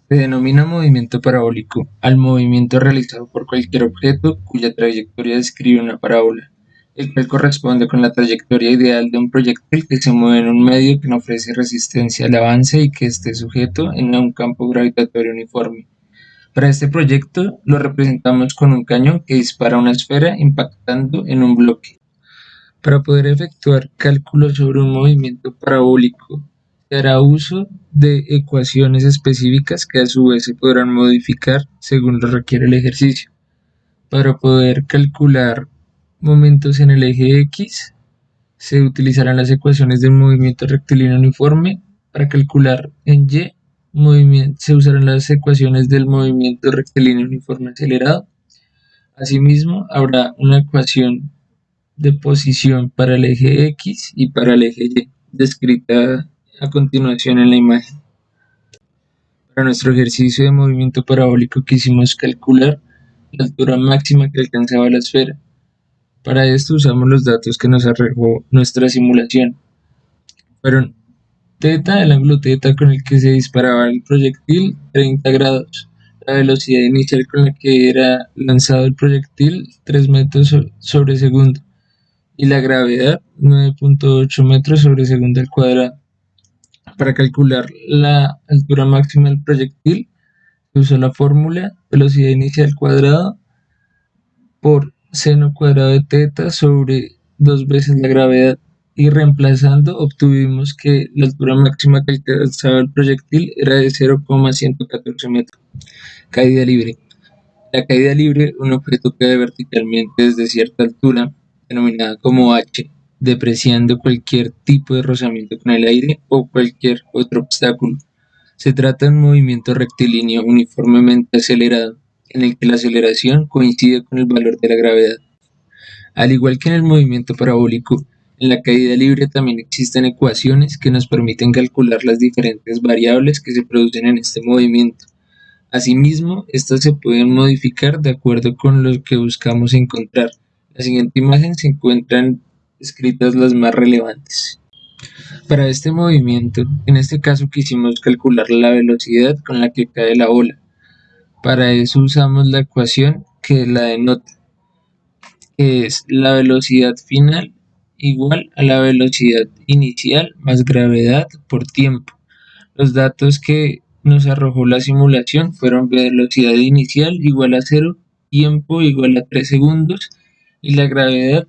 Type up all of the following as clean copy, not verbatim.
Se denomina movimiento parabólico al movimiento realizado por cualquier objeto cuya trayectoria describe una parábola, el cual corresponde con la trayectoria ideal de un proyectil que se mueve en un medio que no ofrece resistencia al avance y que esté sujeto en un campo gravitatorio uniforme. Para este proyecto lo representamos con un cañón que dispara una esfera impactando en un bloque. Para poder efectuar cálculos sobre un movimiento parabólico, se hará uso de ecuaciones específicas que a su vez se podrán modificar según lo requiere el ejercicio. Para poder calcular momentos en el eje X, se utilizarán las ecuaciones del movimiento rectilíneo uniforme. Para calcular en Y, se usarán las ecuaciones del movimiento rectilíneo uniforme acelerado. Asimismo, habrá una ecuación de posición para el eje X y para el eje Y, descrita a continuación en la imagen. Para nuestro ejercicio de movimiento parabólico quisimos calcular la altura máxima que alcanzaba la esfera. Para esto usamos los datos que nos arrojó nuestra simulación. Fueron θ, el ángulo θ con el que se disparaba el proyectil, 30 grados. La velocidad inicial con la que era lanzado el proyectil, 3 metros sobre segundo. Y la gravedad, 9.8 metros sobre segundo al cuadrado. Para calcular la altura máxima del proyectil, se usó la fórmula velocidad inicial al cuadrado por seno cuadrado de θ sobre dos veces la gravedad, y reemplazando obtuvimos que la altura máxima que alcanzaba el proyectil era de 0,114 metros. Caída libre. La caída libre, un objeto cae verticalmente desde cierta altura, denominada como h, depreciando cualquier tipo de rozamiento con el aire o cualquier otro obstáculo. Se trata de un movimiento rectilíneo uniformemente acelerado, en el que la aceleración coincide con el valor de la gravedad. Al igual que en el movimiento parabólico, en la caída libre también existen ecuaciones que nos permiten calcular las diferentes variables que se producen en este movimiento. Asimismo, estas se pueden modificar de acuerdo con lo que buscamos encontrar. En la siguiente imagen se encuentran escritas las más relevantes. Para este movimiento, en este caso quisimos calcular la velocidad con la que cae la ola. Para eso usamos la ecuación que la denota, que es la velocidad final igual a la velocidad inicial más gravedad por tiempo. Los datos que nos arrojó la simulación fueron velocidad inicial igual a 0, tiempo igual a 3 segundos y la gravedad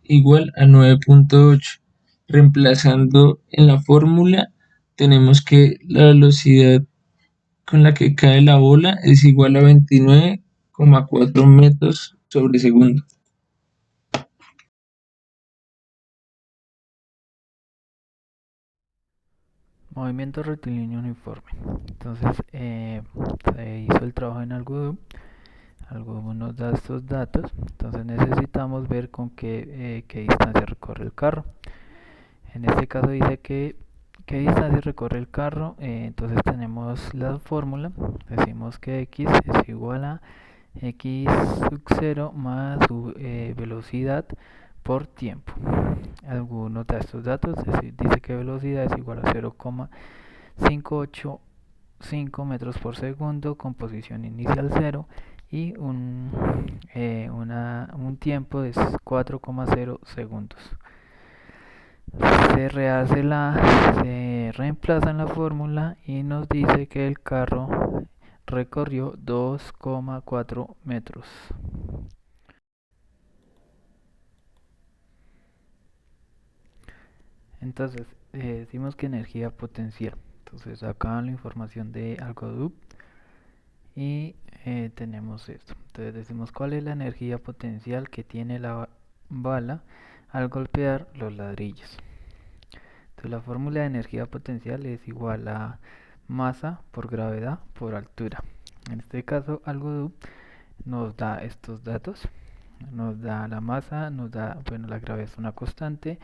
igual a 9.8. Reemplazando en la fórmula, tenemos que la velocidad con la que cae la bola es igual a 29,4 metros sobre segundo. Movimiento rectilíneo uniforme. Entonces se hizo el trabajo en Algodoo. Algodoo nos da estos datos. Entonces necesitamos ver con qué distancia recorre el carro. En este caso dice que qué distancia recorre el carro. Entonces tenemos la fórmula. Decimos que x es igual a x sub 0 más su velocidad por tiempo. Algunos de estos datos dice que velocidad es igual a 0,585 metros por segundo con posición inicial 0 y un tiempo de 4,0 segundos. Se reemplaza en la fórmula y nos dice que el carro recorrió 2,4 metros. Entonces, decimos que energía potencial. Entonces, acá la información de Algodoo y tenemos esto. Entonces, decimos cuál es la energía potencial que tiene la bala al golpear los ladrillos. Entonces, la fórmula de energía potencial es igual a masa por gravedad por altura. En este caso, Algodoo nos da estos datos. Nos da la masa, nos da, bueno, la gravedad es una constante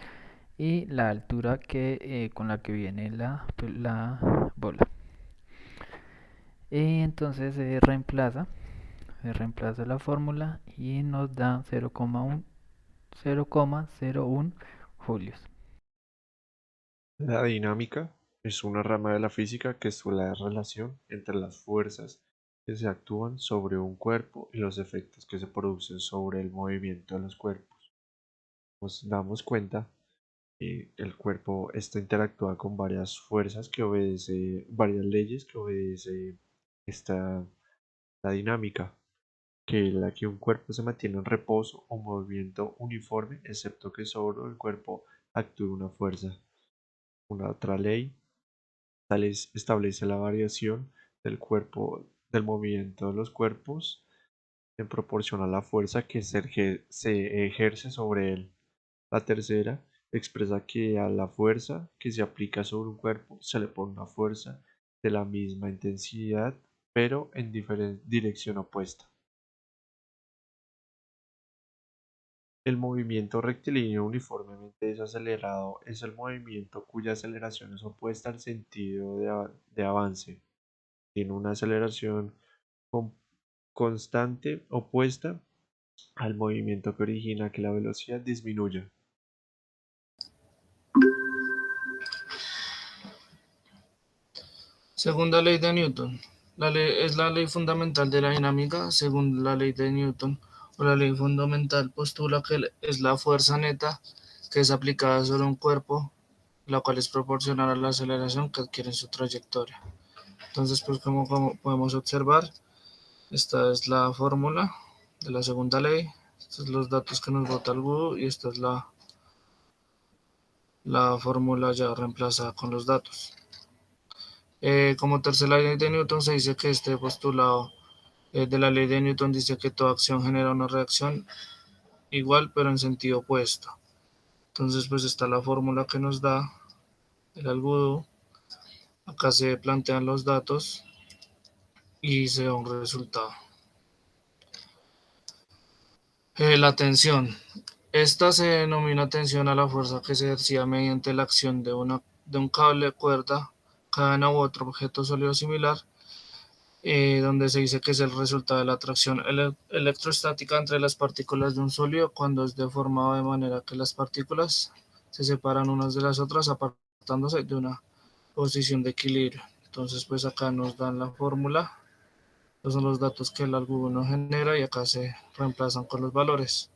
y la altura con la que viene la bola. Y entonces se reemplaza la fórmula y nos da 0,01 julios. La dinámica. Es una rama de la física que estudia la relación entre las fuerzas que se actúan sobre un cuerpo y los efectos que se producen sobre el movimiento de los cuerpos. Nos damos cuenta que el cuerpo está interactúa con varias fuerzas que obedece, varias leyes que obedece esta la dinámica, que la que un cuerpo se mantiene en reposo o movimiento uniforme, excepto que sobre el cuerpo actúe una fuerza. Una otra ley establece la variación del cuerpo, del movimiento de los cuerpos en proporción a la fuerza que se ejerce sobre él. La tercera expresa que a la fuerza que se aplica sobre un cuerpo se le pone una fuerza de la misma intensidad, pero en dirección opuesta. El movimiento rectilíneo uniformemente desacelerado es el movimiento cuya aceleración es opuesta al sentido de avance. Tiene una aceleración con- constante opuesta al movimiento que origina que la velocidad disminuya. Segunda ley de Newton. La ley es la ley fundamental de la dinámica. Según la ley de Newton, o la ley fundamental postula que es la fuerza neta que es aplicada sobre un cuerpo, la cual es proporcional a la aceleración que adquiere en su trayectoria. Entonces, pues como podemos observar, esta es la fórmula de la segunda ley. Estos son los datos que nos bota el Google y esta es la fórmula ya reemplazada con los datos. Como tercera ley de Newton se dice que este postulado de la ley de Newton dice que toda acción genera una reacción igual pero en sentido opuesto. Entonces pues está la fórmula que nos da el algoritmo. Acá se plantean los datos y se da un resultado. La tensión. Esta se denomina tensión a la fuerza que se ejercía mediante la acción de un cable, cuerda, cadena u otro objeto sólido similar, donde se dice que es el resultado de la atracción electrostática entre las partículas de un sólido cuando es deformado de manera que las partículas se separan unas de las otras apartándose de una posición de equilibrio. Entonces, pues acá nos dan la fórmula. Estos son los datos que el algoritmo genera y acá se reemplazan con los valores.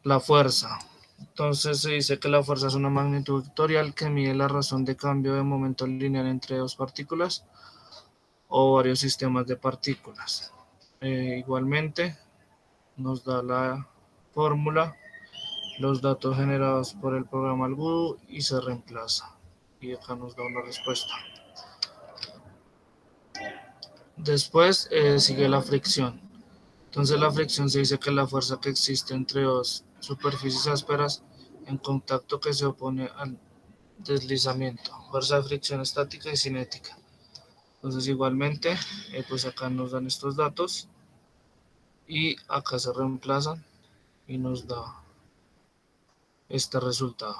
La fuerza. Entonces se dice que la fuerza es una magnitud vectorial que mide la razón de cambio de momento lineal entre dos partículas o varios sistemas de partículas. Igualmente nos da la fórmula, los datos generados por el programa Algodo y se reemplaza. Y acá nos da una respuesta. Después sigue la fricción. Entonces la fricción se dice que es la fuerza que existe entre dos superficies ásperas en contacto que se opone al deslizamiento. Fuerza de fricción estática y cinética. Entonces igualmente, pues acá nos dan estos datos y acá se reemplazan y nos da este resultado.